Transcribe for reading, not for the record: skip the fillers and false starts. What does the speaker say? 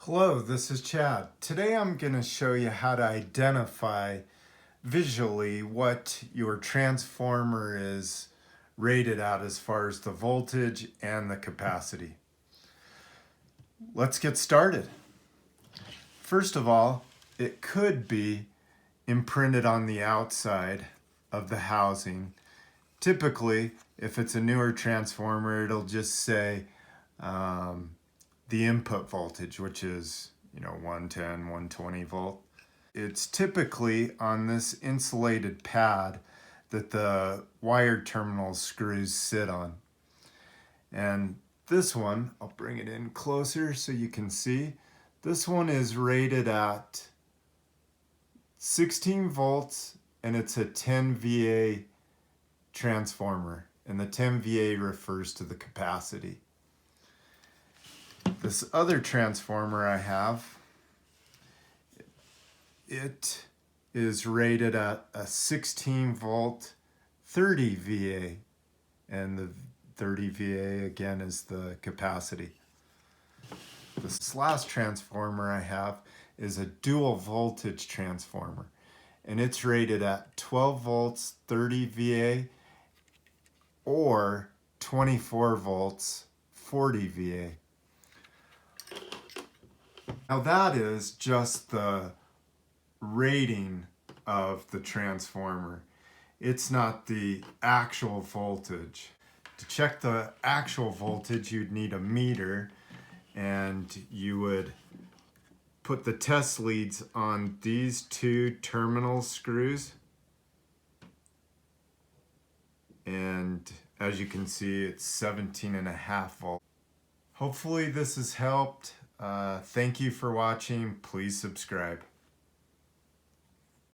Hello, this is Chad. Today I'm going to show you how to identify visually what your transformer is rated at as far as the voltage and the capacity. Let's get started. First of all, it could be imprinted on the outside of the housing. Typically, if it's a newer transformer, it'll just say the input voltage, which is 110, 120 volt. It's typically on this insulated pad that the wired terminal screws sit on. And this one, I'll bring it in closer so you can see, this one is rated at 16 volts and it's a 10 VA transformer, and the 10 VA refers to the capacity. This other transformer I have, it is rated at a 16 volt 30 VA, and the 30 VA again is the capacity. This last transformer I have is a dual voltage transformer, and it's rated at 12 volts 30 VA or 24 volts 40 VA. Now that is just the rating of the transformer. It's not the actual voltage. To check the actual voltage, you'd need a meter, and you would put the test leads on these two terminal screws. And as you can see, it's 17.5 volts. Hopefully this has helped. Thank you for watching. Please subscribe.